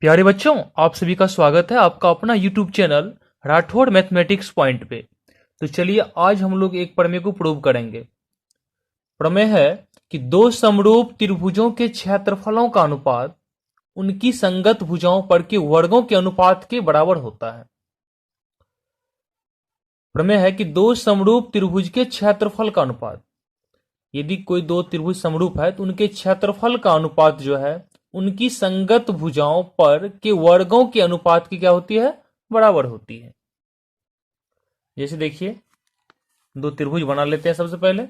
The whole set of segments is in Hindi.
प्यारे बच्चों, आप सभी का स्वागत है आपका अपना YouTube channel Rathore mathematics point पे। तो चलिए आज हम लोग एक प्रमेय को प्रूव करेंगे। प्रमेय है कि दो समरूप त्रिभुजों के क्षेत्रफलों का अनुपात उनकी संगत भुजाओं पर के वर्गों के अनुपात के बराबर होता है। प्रमेय है कि दो समरूप त्रिभुज के क्षेत्रफल का अनुपात, यदि कोई दो त्रिभुज समरूप है तो उनके क्षेत्रफल का अनुपात जो है उनकी संगत भुजाओं पर के वर्गों के अनुपात की क्या होती है, बराबर होती है। जैसे देखिए दो त्रिभुज बना लेते हैं। सबसे पहले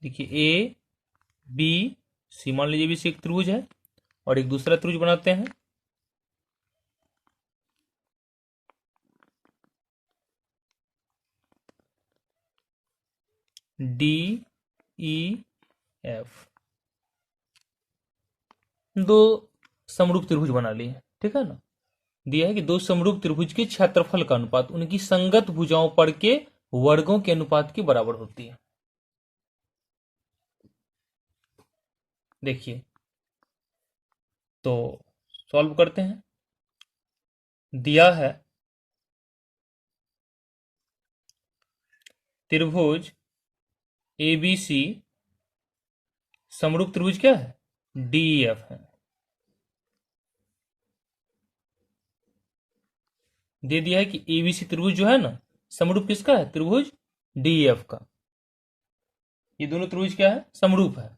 देखिए ए बी सी, मान लीजिए भी सी एक त्रिभुज है और एक दूसरा त्रिभुज बनाते हैं। डी ई एफ, दो समरूप त्रिभुज बना लिए, ठीक है ना। दिया है कि दो समरूप त्रिभुज के क्षेत्रफल का अनुपात उनकी संगत भुजाओं पर के वर्गों के अनुपात के बराबर होती है। देखिए तो सॉल्व करते हैं। दिया है त्रिभुज ए बी सी समरूप त्रिभुज क्या है, डी एफ है। दे दिया है कि एबीसी त्रिभुज जो है ना समरूप किसका है, त्रिभुज डीएफ का। ये दोनों त्रिभुज क्या है, समरूप है।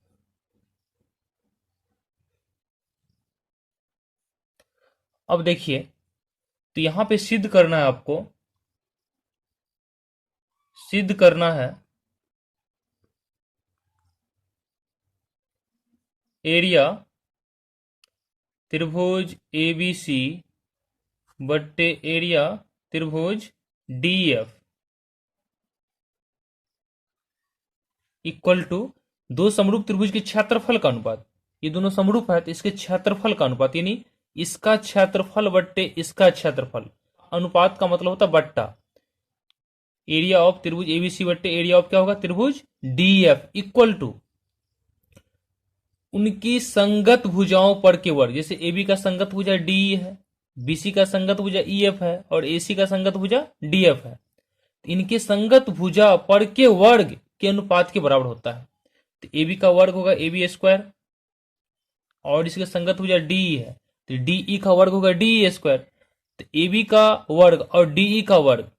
अब देखिए तो यहां पे सिद्ध करना है, आपको सिद्ध करना है एरिया त्रिभुज एबीसी बट्टे एरिया त्रिभुज डीएफ इक्वल टू दो समरूप त्रिभुज के क्षेत्रफल का अनुपात। ये दोनों समरूप है तो इसके क्षेत्रफल का अनुपात, यानी इसका क्षेत्रफल बट्टे इसका क्षेत्रफल। अनुपात का मतलब होता है बट्टा। एरिया ऑफ त्रिभुज एबीसी बट्टे एरिया ऑफ क्या होगा, त्रिभुज डीएफ इक्वल टू उनकी संगत भुजाओं पर के वर्ग। जैसे एबी का संगत भुजा डी है, बीसी का संगत भुजा ईएफ है और एसी का संगत भुजा डीएफ है। इनके संगत भुजा पर के वर्ग के अनुपात के बराबर होता है। तो एबी का वर्ग होगा ए बी स्क्वायर और इसके संगत भुजा डी है तो डीई का वर्ग होगा डी स्क्वायर। तो एबी का वर्ग और डीई का वर्ग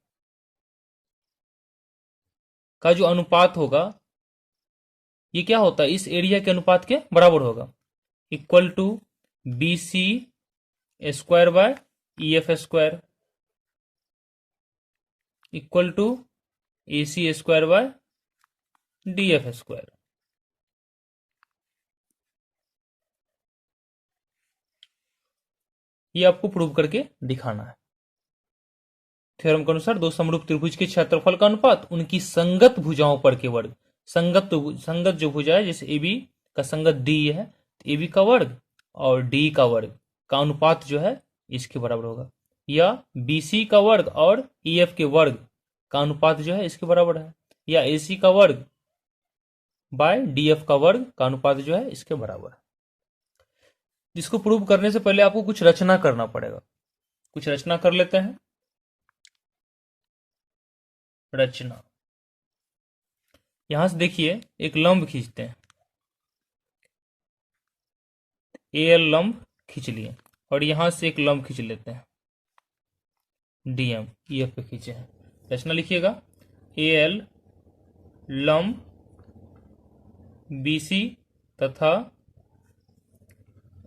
का जो अनुपात होगा ये क्या होता है, इस एरिया के अनुपात के बराबर होगा। Equal to B C square by E F square equal to A C square by D F square. ये आपको प्रूव करके दिखाना है। थ्योरम के अनुसार दो समरूप त्रिभुज के क्षेत्रफल का अनुपात उनकी संगत भुजाओं पर के वर्ग। संगत जो भुजा है, जैसे ए बी का संगत डी है तो ए बी का वर्ग और डी का वर्ग का अनुपात जो है इसके बराबर होगा, या बी सी का वर्ग और ई एफ के वर्ग का अनुपात जो है इसके बराबर है, या ए सी का वर्ग बाय डी एफ का वर्ग का अनुपात जो है इसके बराबर है। जिसको प्रूव करने से पहले आपको कुछ रचना करना पड़ेगा। कुछ रचना कर लेते हैं। रचना, यहां से देखिए एक लंब खींचते हैं, ए एल लंब खींच लिए और यहां से एक लंब खींच लेते हैं, डीएम ई एफ पे खींचे हैं। रचना लिखिएगा, ए एल लंब बीसी तथा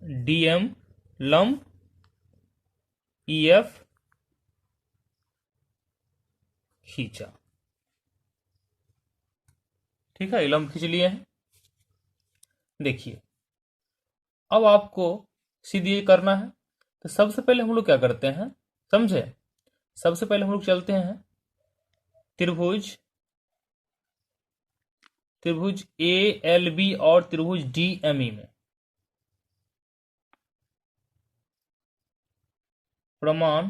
डीएम लंब ई एफ खींचा। ठीक है, लंब खींच लिए हैं। देखिए अब आपको सीधे ये करना है। तो सबसे पहले हम लोग क्या करते हैं, समझे। सबसे पहले हम लोग चलते हैं त्रिभुज त्रिभुज ए एल बी और त्रिभुज डी एम ई में। प्रमाण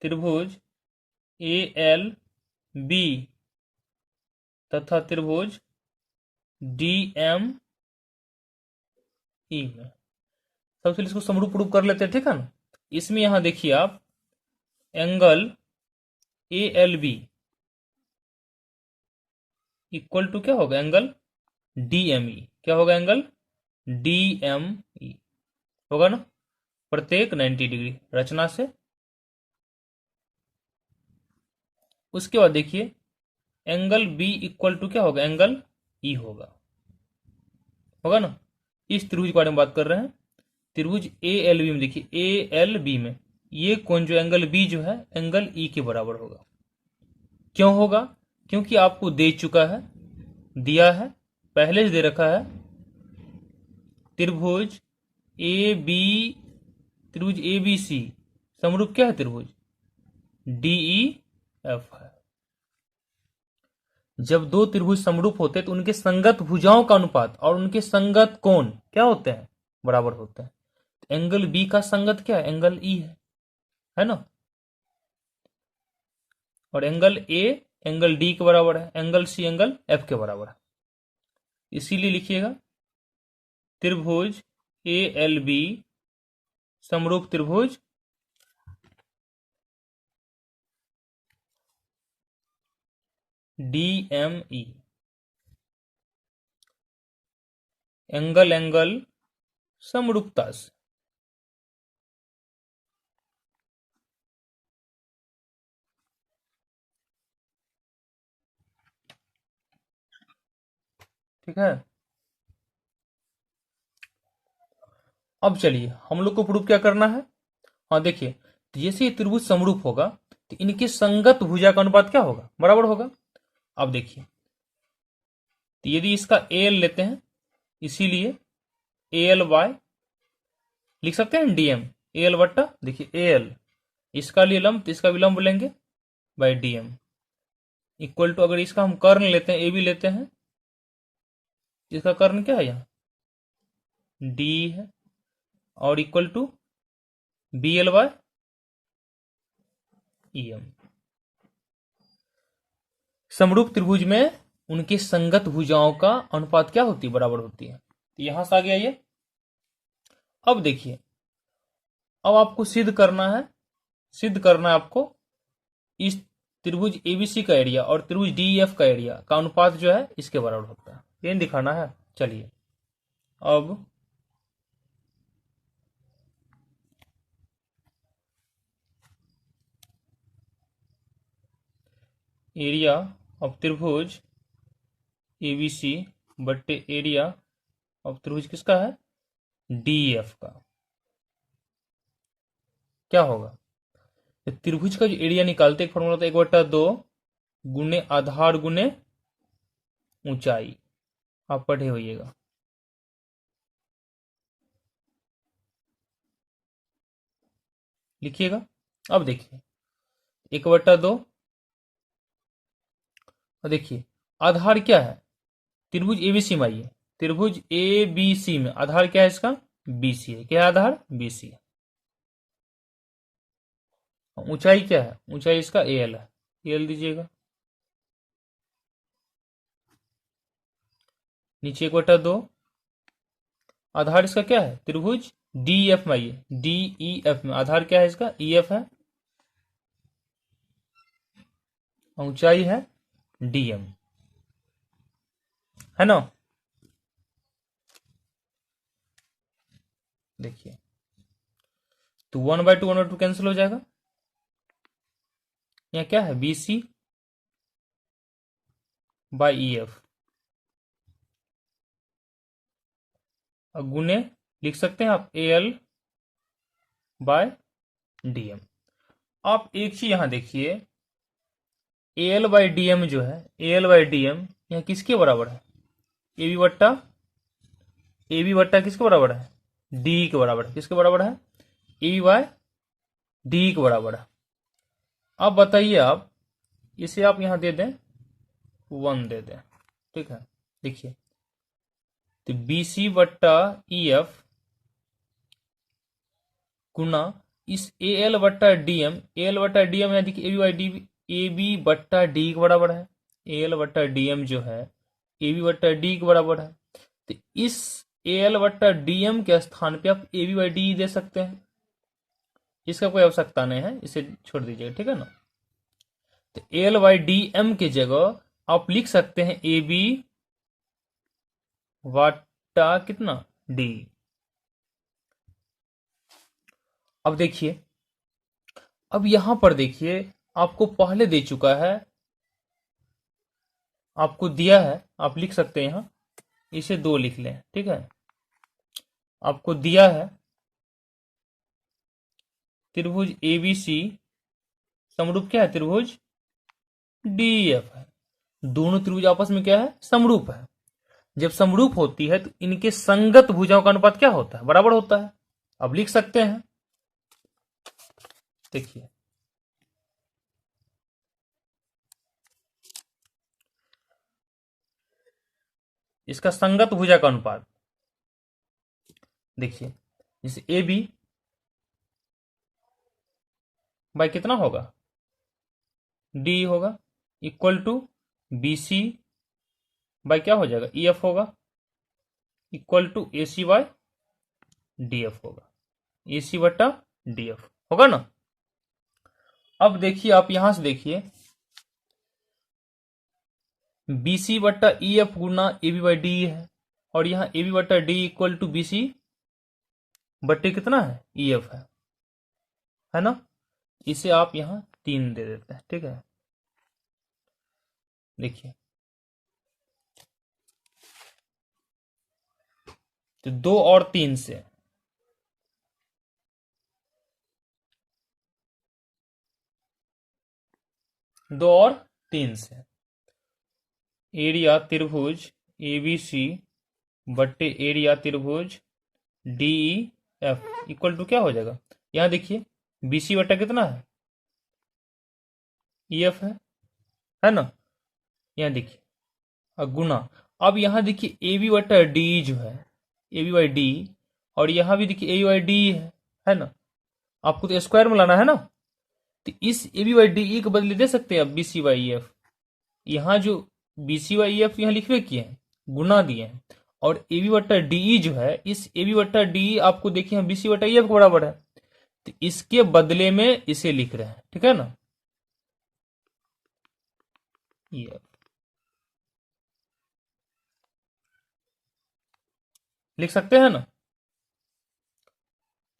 त्रिभुज ए एल बी तथा त्रिभुज डी एम ई में। सबसे पहले इसको समरूप रूप कर लेते हैं, ठीक है ना। इसमें यहां देखिए आप, angle A L B equal to क्या होगा, एंगल डी एम ई। क्या होगा, एंगल डी एम ई होगा ना, प्रत्येक 90 डिग्री रचना से। उसके बाद देखिए एंगल बी इक्वल टू क्या होगा, एंगल ई होगा ना। इस त्रिभुज के बारे में बात कर रहे हैं। त्रिभुज ए एल बी में देखिए, ए एल बी में ये कोण जो एंगल बी जो है एंगल ई के बराबर होगा। क्यों होगा, क्योंकि आपको दे चुका है, दिया है, पहले से दे रखा है। त्रिभुज ए बी सी समरूप क्या है, त्रिभुज डी ई एफ है। जब दो त्रिभुज समरूप होते हैं तो उनके संगत भुजाओं का अनुपात और उनके संगत कोण क्या होते हैं, बराबर होते हैं। तो एंगल बी का संगत क्या है, एंगल ई है ना। और एंगल ए एंगल डी के बराबर है, एंगल सी एंगल एफ के बराबर है। इसीलिए लिखिएगा त्रिभुज ए एल बी समरूप त्रिभुज डी एम ई। एंगल समरूपता से। ठीक है। अब चलिए हम लोग को प्रूफ क्या करना है। हाँ देखिए, तो जैसे ये त्रिभुज समरूप होगा तो इनके संगत भुजा का अनुपात क्या होगा, बराबर होगा। अब देखिए, तो यदि इसका एल लेते हैं, इसीलिए एल बाय लिख सकते हैं डीएम, एल बट्टा देखिए एल, इसका लिए लंब तो इसका विलंब लेंगे बाय डीएम इक्वल टू, अगर इसका हम कर्ण लेते हैं, ए बी लेते हैं, इसका कर्ण क्या है यहाँ डी है, और equal to B L by E M. समरूप त्रिभुज में उनके संगत भुजाओं का अनुपात क्या होती है, बराबर होती है। तो यहां से आ गया ये। अब देखिए, अब आपको सिद्ध करना है आपको इस त्रिभुज एबीसी का एरिया और त्रिभुज डीएफ का एरिया का अनुपात जो है इसके बराबर होता है, ये दिखाना है। चलिए अब एरिया ऑफ त्रिभुज एबीसी बट्टे एरिया ऑफ त्रिभुज किसका है, डीएफ का क्या होगा। तो त्रिभुज का जो एरिया निकालते एक फॉर्मूला होता है 1/2 गुने आधार गुने ऊंचाई, आप पढ़े होइएगा। लिखिएगा। अब देखिए 1/2, और देखिए आधार क्या है, त्रिभुज एबीसी में आइए, त्रिभुज एबीसी में आधार क्या है, इसका बीसी है। क्या है आधार, बीसी है। ऊंचाई क्या है, ऊंचाई इसका एल है, एल दीजिएगा। नीचे 1/2, आधार इसका क्या है, त्रिभुज डीएफ में आइए, डीईएफ में आधार क्या है इसका, ईएफ है, ऊंचाई है डीएम, है ना। देखिए तो 1/2 कैंसिल हो जाएगा। यहाँ क्या है, बीसी बाई ईएफ, गुने लिख सकते हैं आप एल बाय डीएम। आप एक चीज यहां देखिए, एल बाई डीएम जो है, एल बाई डीएम यहाँ किसके बराबर है, ए बी बट्टा किसके बराबर है, डी के बराबर है। किसके बराबर है, ए बी बाय डी के बराबर है। अब बताइए आप इसे आप यहां दे दें 1 दे दें, ठीक है। देखिए तो बीसी बट्टा ई एफ गुना इस ए एल बट्टा डीएम, ए एल बट्टा डीएम है देखिए A B by D, A B बट्टा डी के बराबर है, ए एल बट्टा डी एम जो है ए बी बट्टा डी के बराबर है। तो इस ए एल बट्टा डी एम के स्थान पे आप ए बी बाई डी दे सकते हैं, इसका कोई आवश्यकता नहीं है, इसे छोड़ दीजिएगा, ठीक है ना। तो A L by D M के जगह आप लिख सकते हैं ए बी बट्टा कितना डी। अब देखिए, अब यहां पर देखिए आपको पहले दे चुका है, आपको दिया है, आप लिख सकते हैं यहां, इसे 2 लिख लें, ठीक है। आपको दिया है त्रिभुज एबीसी समरूप क्या है, त्रिभुज डीएफ है। दोनों त्रिभुज आपस में क्या है, समरूप है। जब समरूप होती है तो इनके संगत भुजाओं का अनुपात क्या होता है, बराबर होता है। अब लिख सकते हैं, देखिए इसका संगत भुजा का अनुपात, देखिए जैसे ए बी बाई कितना होगा, डी होगा, equal to B C by क्या हो जाएगा, ई एफ होगा, equal to A C by D F होगा, ए सी बट्टा डी एफ होगा ना। अब देखिए आप यहां से देखिए बी सी बट्टा ई एफ गुना ए बी बाई डी है, और यहां ए बी बट्टा D equal to B C बट्टे कितना है, ई एफ है ना। इसे आप यहां 3 दे देते हैं, ठीक है। देखिए तो 2 और 3 से, एरिया त्रिभुज एबीसी बट्टे एरिया त्रिभुज डीईएफ इक्वल टू क्या हो जाएगा, यहां देखिए बीसी बट्टा कितना है, ईएफ है ना। यहां देखिए गुना, अब यहां देखिए ए बी बट्टा डी जो है, ए बी बाई डी, और यहां भी देखिए ए बी बाई डी है ना। आपको तो स्क्वायर में लाना है ना, तो इस ए बी बाई डी के बदले दे सकते हैं आप बी सी बाई एफ। यहां जो बी सी बाई एफ यहां लिखवे किए हैं, गुना दिए हैं, और ए बी बट्टा डी जो है, इस ए बी बट्टा डी आपको देखिए बी सी बट्टा एफ के बराबर है, तो इसके बदले में इसे लिख रहे हैं, ठीक है ना, ये लिख सकते हैं ना।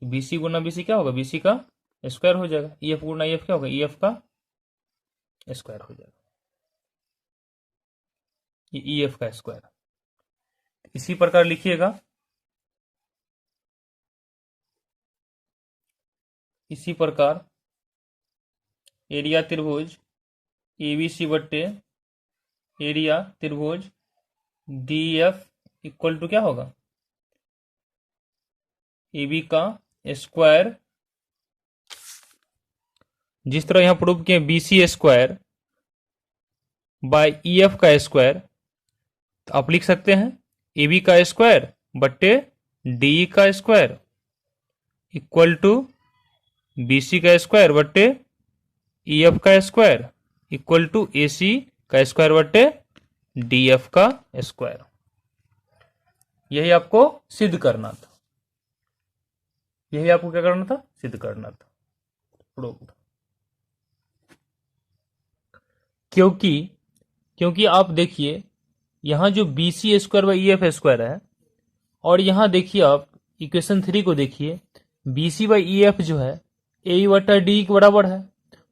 बीसी गुना बीसी क्या होगा, बीसी का स्क्वायर हो जाएगा, ई एफ गुना ई एफ क्या होगा, ई एफ का स्क्वायर हो जाएगा, ये ई एफ का स्क्वायर। इसी प्रकार लिखिएगा, इसी प्रकार एरिया त्रिभुज एबीसी बट्टे एरिया त्रिभुज डी एफ इक्वल टू क्या होगा, ए बी का स्क्वायर, जिस तरह यहां प्रूव किए B C square by E F का स्क्वायर, तो आप लिख सकते हैं ए बी का स्क्वायर बट्टे डी का square equal to B C का स्क्वायर बट्टे ई एफ का square equal to A C का स्क्वायर बट्टे डी एफ का स्क्वायर। यही आपको सिद्ध करना था, यही आपको क्या करना था, सिद्ध करना था, प्रूव। क्योंकि आप देखिए यहां जो B C square by E F square है, और यहां देखिए आप इक्वेशन 3 को देखिए, B C by E F जो है ए बटा डी के बराबर है,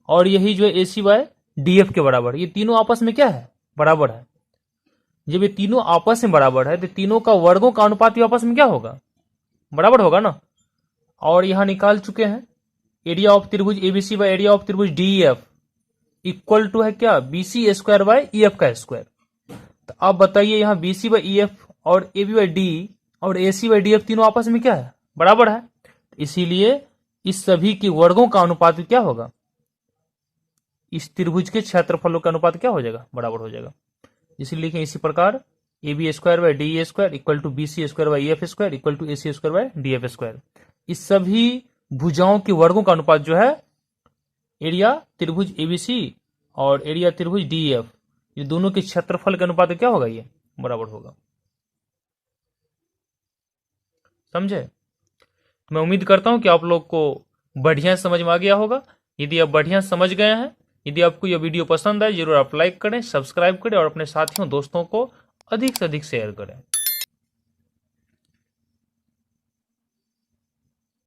और यही जो है ए सी बाय डी एफ के बराबर। ये तीनों आपस में क्या है, बराबर है। जब ये तीनों आपस में बराबर है तो तीनों का वर्गों का अनुपात भी आपस में क्या होगा, बराबर होगा ना। और यहां निकाल चुके हैं एरिया ऑफ त्रिभुज एबीसी बाय एरिया ऑफ त्रिभुज डी एफ इक्वल टू है क्या, B C square by E F का स्क्वायर। तो अब बताइए यहां B C by E F और ए बी बाई डी और A C by D F तीनों आपस में क्या है, बराबर है। इसीलिए इस सभी के वर्गों का अनुपात क्या होगा, इस त्रिभुज के क्षेत्रफलों का अनुपात क्या हो जाएगा, बराबर हो जाएगा। इसीलिए लिखें इसी प्रकार A B square by D A square equal to B C square by F square equal to A C square by D F square. इस सभी भुजाओं के वर्गों का अनुपात जो है एरिया त्रिभुज एबीसी और एरिया त्रिभुज DEF, ये दोनों के क्षेत्रफल के अनुपात क्या होगा, ये बराबर होगा। समझे? मैं उम्मीद करता हूं कि आप लोग को बढ़िया समझ में आ गया होगा। यदि आप बढ़िया समझ गए हैं, यदि आपको यह वीडियो पसंद आए, जरूर आप लाइक करें, सब्सक्राइब करें और अपने साथियों दोस्तों को अधिक से अधिक शेयर करें।